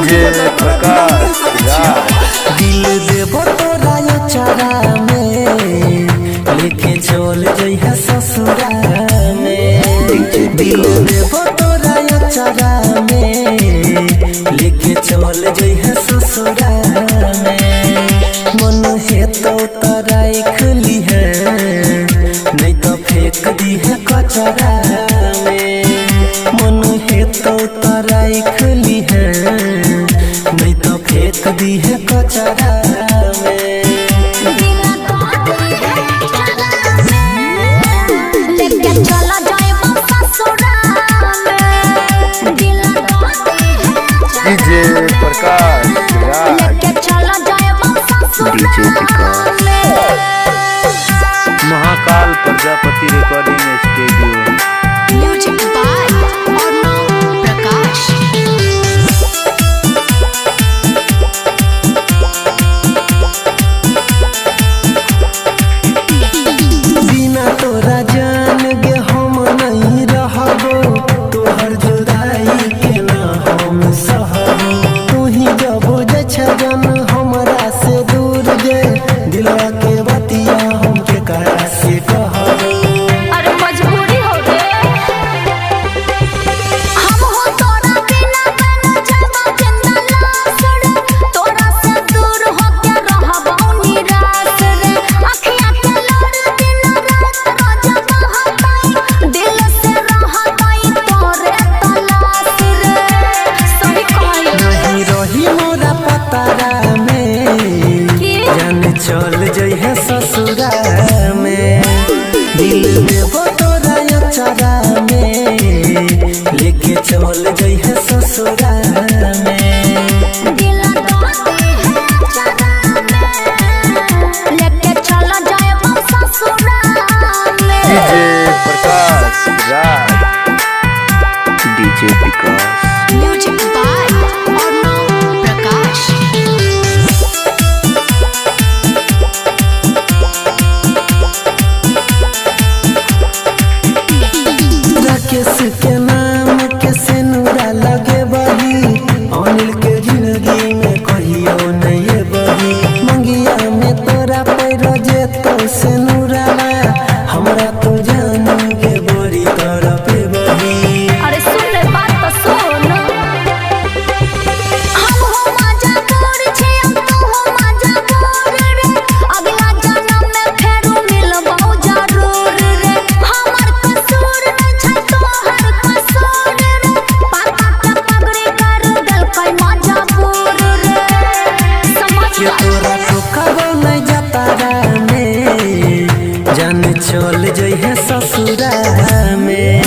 DJ Prakash दिल देबो तोरा चारा में लेके चल जइहा ससुरा में। दिल देबो तोरा चारा में लेके चल जइहा ससुरा में। मन है तो तराई खुली है नहीं तो फेंक दी है कचरा में। मन है तो तराई खुली है नहीं तो फेंक दी है कचरा में। DJ Prakash DJ Vikas Mahakal Prajapati recording studio. Music by Arnav Prakash. बिना तोरा जान गे हम नहीं रहबो, तोहर जुदाई के ना हम सहबो। तू ही जबो जछा जन हमरा से दूर गे, दिलवा के बतिया हम के करा से कहबो। अरे मजबूरी हो रे, हम हो तोरा बिना बना जाबो जिंदा लाश रे। तोरा से दूर हो के रहबो निराश रे। अखियां के लोर दिन रात रोज बहताई, दिल से रहताई तोरे तलाश रे। सही कहली नहीं रही मोरा पतारा में, जान चल जइहे ससुरा में। दिल देबो तोरा चारा में लेके चल जइहे ससुरा में। दिल तोड़ती है चारा में लेके चला जाए ससुरा में। DJ Prakash DJ Vikas music by Arnav Prakash. Rakesh के नाम के सिनुरा लगे बही, अनिल के जिंदगी में कहियो नहीं बही। मंगिया में तोरा पैर जे तो सिनुरा हमरा तो जानू के बोरी तोरा पे बही। अरे सुन ले बात तो सुन, हम हो मजबूर छी तू हो मजबूर रे। अगला जन्म में फेरू मिलबो जरूर रे। हमर कसूर नहीं छै तोहर कसूर रे। पापा के पगड़ी कर दिल कोई मजबूर रे। समझ के तोरा ठोकबो नहीं जाता में, जान चल जइहे ससुरा में।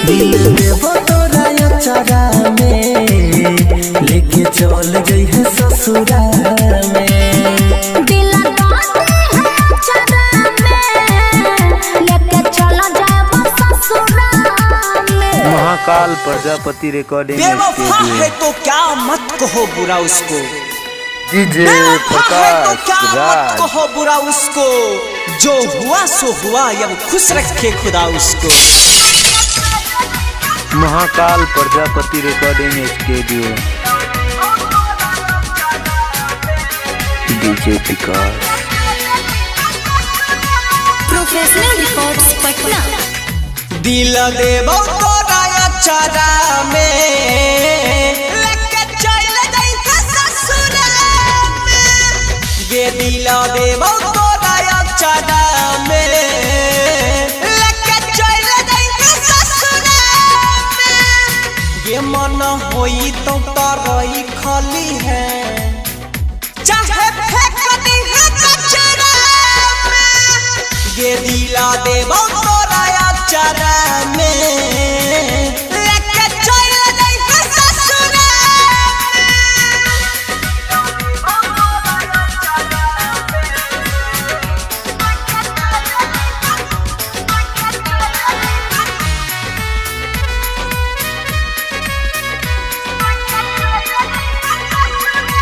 दिल देबो तोरा चारा में लेके चल जइहे ससुरा में। दिल तोड़ती है चारा में लेके चला जाए ससुरा में। महाकाल प्रजापति रिकॉर्डिंग बेवफा है स्टूडियो। तो क्या मत कहो बुरा उसको, डीजे बेवफा है तो क्या मत प्रकाश कहो बुरा उसको। जो हुआ सो हुआ, अब खुश रखे खुदा उसको। Mahakal Prajapati recording studio. DJ Vikas professional records Patna. दिल देबो तोरा चारा में लेके चल जइहा ससुरा में। गे दिल देबो तोरा चारा में लेके चल जइहा ससुरा में। गे मन होई तो तरई खली है, चाहे फेंक दी है कचरा में। गे दिला देबो तोरा चारा में लेके चल जइहा ससुरा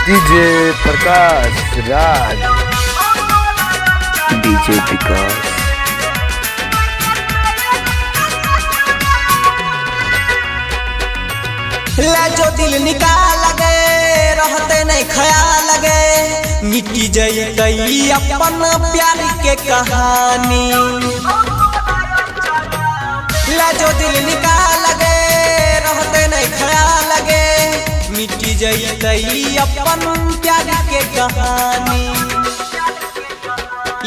डीजे प्रकाश डीजे विकास ला जो दिल निकाल गए रहते नहीं ख्याल लगे मिट्टी जई अपन प्यार के कहानी लाजो दिल निकाल लगे रहते नहीं ख्याल लगे मिट्टी जई अपन प्यार के कहानी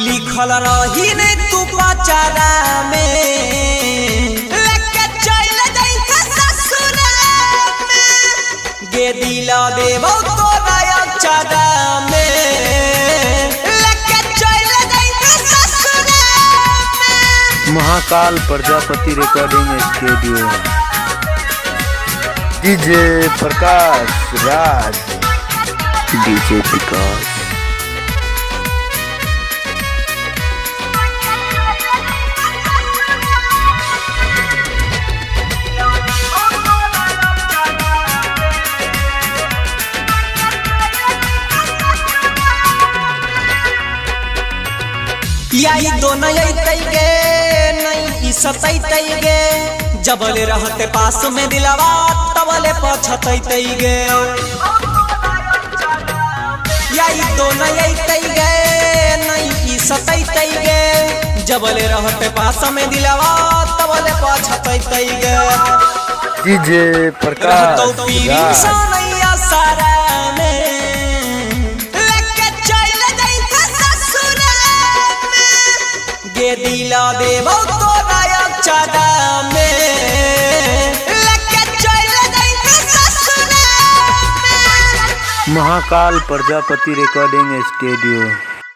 लिखल रही ने तू पचारा में गे दिला देबो तोरा अक्षरा में लेके चल गई ससुरा में। Mahakal Prajapati recording studio. DJ Prakash Raj. DJ Vikas. याई दोनों गे नहीं सतैते गे जबले रहते पास में दिलवा तबले पछतैते गे याई दोनों गे नहीं सतैते गे जबले रहते पास में दिलवा तबले पछतैते गे डीजे प्रकाश राज। सारा गे दिला देबो तोरा अक्षरा में लेके चल गई ससुरा में। Mahakal Prajapati recording studio.